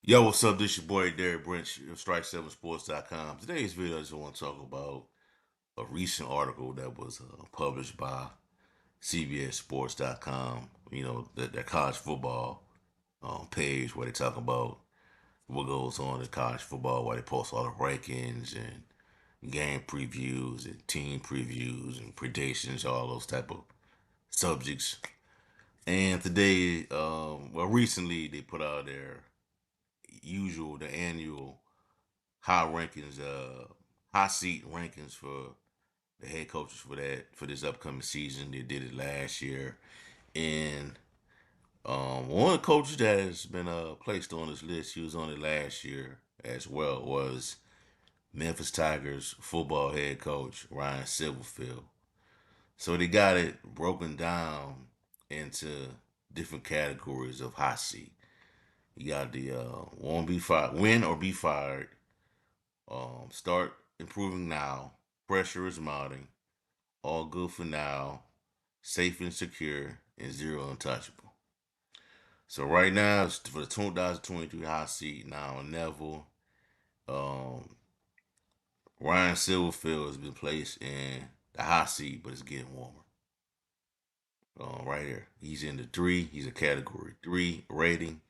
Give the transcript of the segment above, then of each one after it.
Yo, what's up? This your boy Derek Branch of Strike7Sports.com. Today's video, I just want to talk about a recent article that was published by CBS Sports.com. Their college football page where they talk about what goes on in college football, where they post all the rankings and game previews and team previews and predictions, all those type of subjects. And today, recently they put out their annual high rankings, high seat rankings for the head coaches for this upcoming season. They did it last year, and one of the coaches that has been placed on this list, he was on it last year as well, was Memphis Tigers football head coach Ryan Silverfield. So they got it broken down into different categories of hot seat. You got the won't be fired, win or be fired, start improving now. Pressure is mounting. All good for now. Safe and secure, and zero untouchable. So right now, it's for the 2023 hot seat now, Neville. Um, Ryan Silverfield has been placed in the hot seat, but it's getting warmer. Right here, he's in the three. He's a category three rating,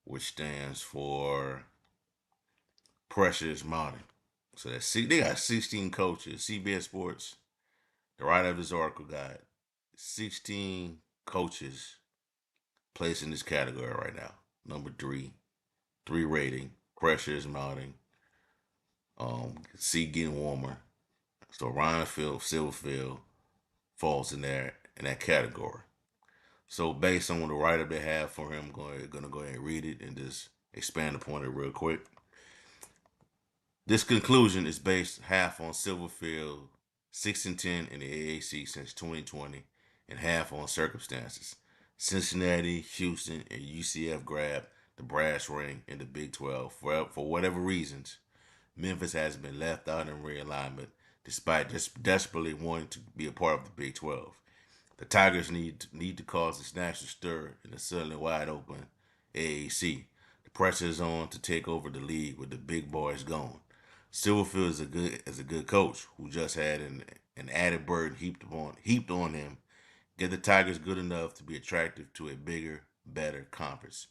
which stands for pressure is mounting. So they got 16 coaches. CBS Sports, the writer of this article, got 16 coaches placed in this category right now. Number three rating. Pressure is mounting. Sea getting warmer. So Silverfield falls in that category. So based on the writer they have for him, gonna go ahead and read it and just expand upon it real quick. This conclusion is based half on Silverfield 6-10 in the AAC since 2020 and half on circumstances. Cincinnati, Houston, and UCF grabbed the brass ring in the Big 12 for whatever reasons. Memphis has been left out in realignment despite just desperately wanting to be a part of the Big 12. The Tigers need to cause this national stir in the suddenly wide open AAC. The pressure is on to take over the league with the big boys gone. Silverfield is a good coach who just had an added burden heaped on him. Get the Tigers good enough to be attractive to a bigger, better conference.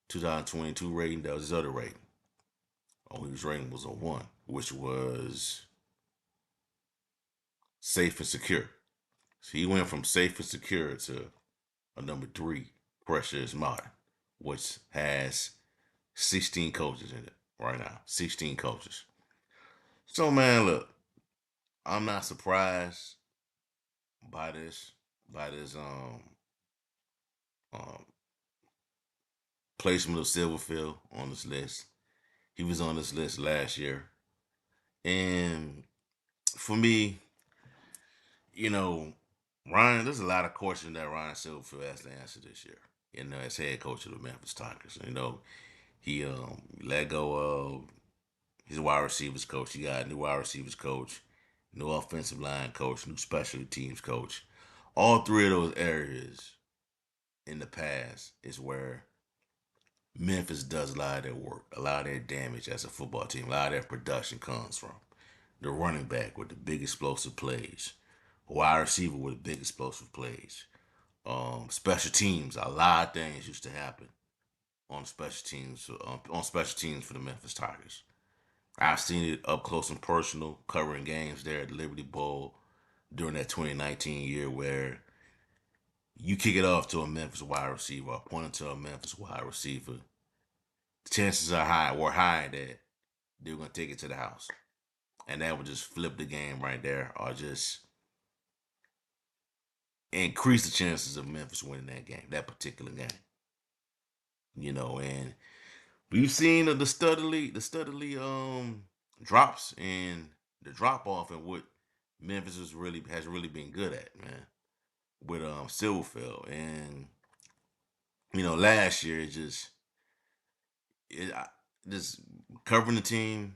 2022 rating, that was his other rating. Only his rating was a one, which was safe and secure. So he went from safe and secure to a number three, pressure is modern, which has 16 coaches in it right now. 16 coaches. So man, look, I'm not surprised by this um placement of Silverfield on this list. He was on this list last year. And for me, you know, there's a lot of questions that Ryan Silverfield has to answer this year. As head coach of the Memphis Tigers. He let go of his wide receivers coach. He got a new wide receivers coach, new offensive line coach, new special teams coach. All three of those areas in the past is where Memphis does a lot of their work, a lot of their damage as a football team, a lot of their production comes from the running back with the big explosive plays, wide receiver with the big explosive plays. Special teams, a lot of things used to happen on special teams for the Memphis Tigers. I've seen it up close and personal, covering games there at the Liberty Bowl during that 2019 year where you kick it off to a Memphis wide receiver or point it to a Memphis wide receiver. The chances were high that they were going to take it to the house. And that would just flip the game right there or just increase the chances of Memphis winning that game, that particular game. And we've seen the steadily drops and the drop off and what Memphis has really been good at, man, with Silverfield. And last year it I, just covering the team,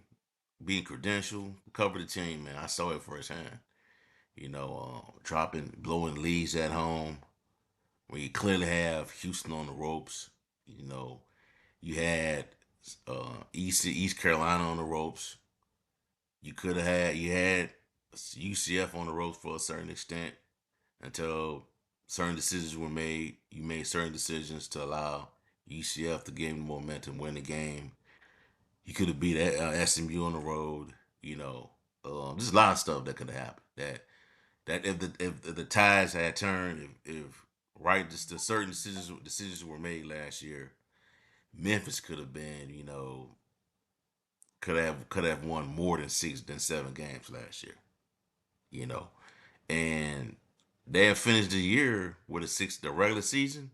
being credentialed, cover the team, man. I saw it firsthand. Blowing leads at home when you clearly have Houston on the ropes. You know, you had East Carolina on the ropes. You had UCF on the ropes for a certain extent until certain decisions were made. You made certain decisions to allow UCF to gain momentum, win the game. You could have beat SMU on the road. You know, there's a lot of stuff that could have happened. That if the tides had turned, if right the certain decisions were made last year, Memphis could have been, could have won more than 7 games last year. You know, and they have finished the year with the regular season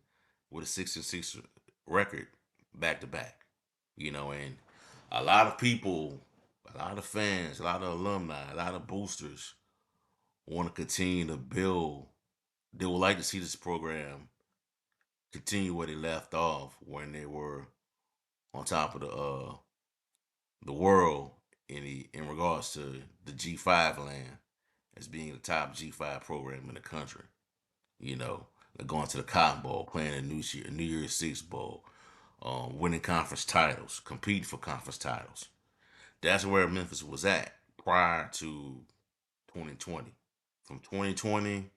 with a 6-6 record back to back. And a lot of people, a lot of fans, a lot of alumni, a lot of boosters want to continue to build. They would like to see this program continue where they left off when they were on top of the world in regards to the G5 land as being the top G5 program in the country. They're going to the Cotton Bowl, playing a New Year's Six Bowl, winning conference titles, competing for conference titles. That's where Memphis was at prior to 2020. From 2020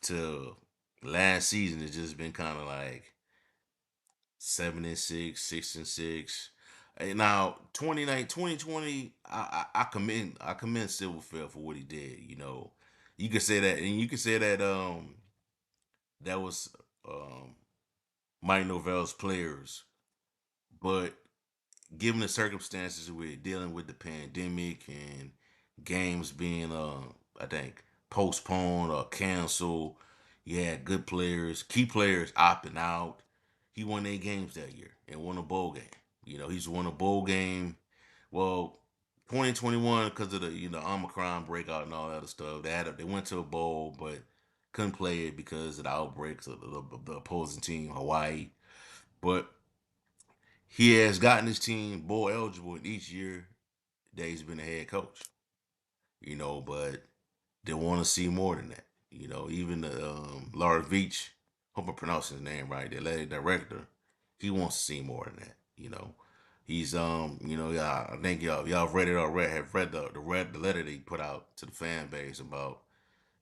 to last season, it's just been kind of like 7-6, 6-6. Now 2020, I commend Silverfield for what he did. You could say that, and you could say that that was um, Mike Norvell's players, but given the circumstances with dealing with the pandemic and games being I think postponed or canceled, you had good players, key players opting out. He won 8 games that year and won a bowl game. He's won a bowl game. Well, 2021 because of the Omicron breakout and all that other stuff. They went to a bowl but couldn't play it because of the outbreaks of the opposing team, Hawaii. But he has gotten his team bowl eligible in each year that he's been a head coach. But they want to see more than that. Even the Lars Veach, hope I'm pronouncing his name right, the athletic director, he wants to see more than that. He's yeah, I think y'all read it already. Have read the letter that he put out to the fan base about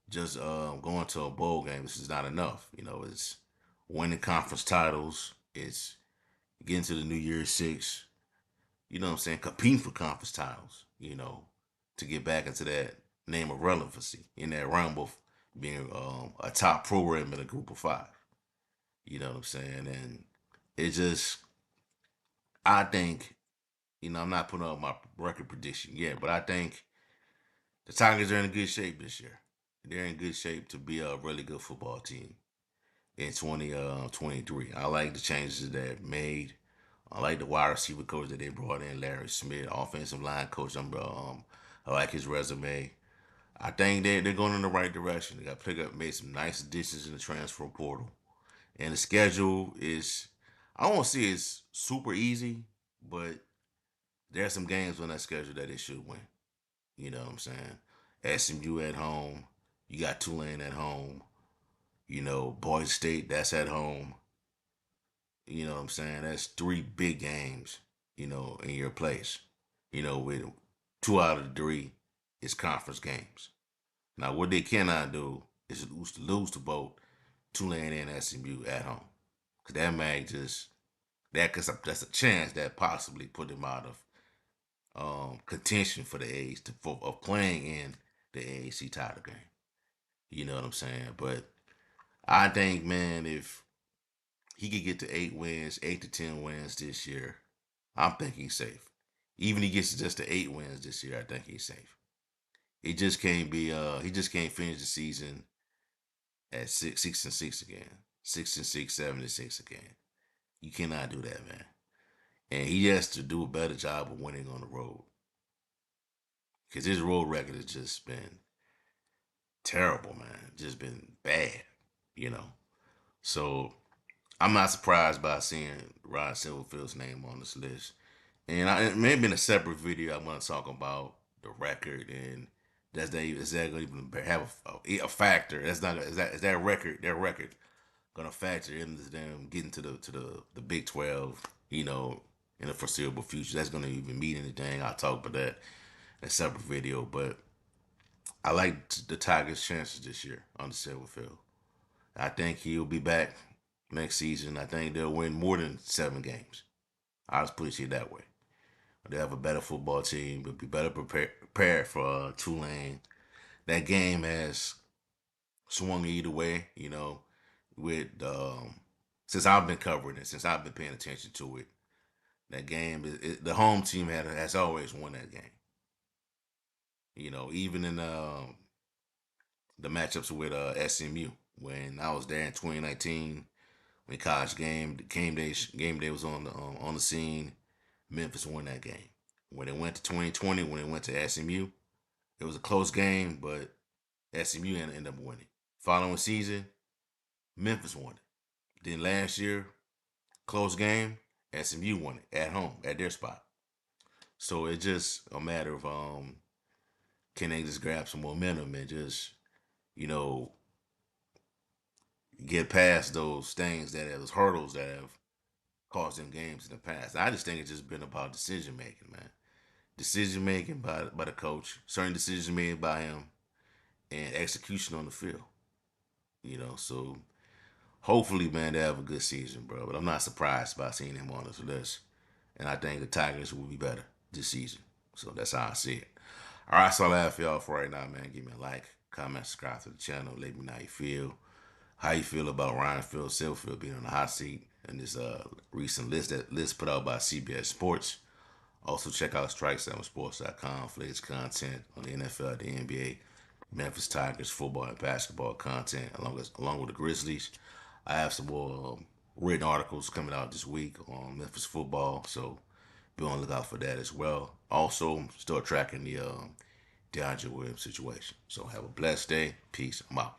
just going to a bowl game. This is not enough. It's winning conference titles. It's getting to the New Year's Six. What I'm saying? Competing for conference titles, to get back into that name of relevancy in that realm of being a top program in a group of five. You know what I'm saying? And it just, I think, I'm not putting up my record prediction yet, but I think the Tigers are in good shape this year. They're in good shape to be a really good football team in 2023. I like the changes that made. I like the wide receiver coach that they brought in, Larry Smith, offensive line coach. I like his resume. I think they're going in the right direction. They got pick up, made some nice additions in the transfer portal, and the schedule is. I won't say it's super easy, but there's some games on that schedule that they should win. You know what I'm saying? SMU at home. You got Tulane at home. Boise State, that's at home. You know what I'm saying? That's 3 big games, in your place. With 2 out of the 3 is conference games. Now, what they cannot do is lose to both Tulane and SMU at home. Because that may just, that's a chance that possibly put them out of contention for the A's of playing in the AAC title game. You know what I'm saying? But I think, man, if he could get to 8 wins, 8 to 10 wins this year, I'm thinking he's safe. Even if he gets just to 8 wins this year, I think he's safe. He just can't finish the season at 6-6 again. 6-6, 7-6 again. You cannot do that, man. And he has to do a better job of winning on the road. Because his road record has just been terrible, man. Just been bad, you know. So I'm not surprised by seeing Rod Silverfield's name on this list. And it may have been a separate video I want to talk about the record and is that going to even have a factor? That's not is that record their record going to factor into them getting to the Big 12? in the foreseeable future. That's going to even mean anything. I'll talk about that in a separate video. But I like the Tigers' chances this year on the Silverfield. I think he'll be back next season. I think they'll win more than 7 games. I'll just put it that way. They have a better football team. They'll be better prepared for Tulane. That game has swung either way, with since I've been covering it, since I've been paying attention to it. That game, the home team has always won that game. Even in the matchups with SMU when I was there in 2019, when college game day was on the scene. Memphis won that game. When it went to 2020, when it went to SMU, it was a close game, but SMU ended up winning. Following season, Memphis won it. Then last year, close game, SMU won it at home at their spot. So it's just a matter of can they just grab some momentum and just you know get past those things those hurdles that have caused them games in the past. I just think it's just been about decision making, man. Decision making by the coach, certain decisions made by him, and execution on the field. So hopefully, man, they have a good season, bro. But I'm not surprised by seeing him on this list, and I think the Tigers will be better this season. So that's how I see it. All right, so I have for y'all for right now, man. Give me a like, comment, subscribe to the channel. Let me know how you feel. How you feel about Ryan Field Silverfield being on the hot seat in this recent list put out by CBS Sports. Also check out strike7sports.com for latest content on the NFL, the NBA, Memphis Tigers football and basketball content, along with the Grizzlies. I have some more written articles coming out this week on Memphis football, so be on the lookout for that as well. Also, still tracking the DeAndre Williams situation. So have a blessed day. Peace. I'm out.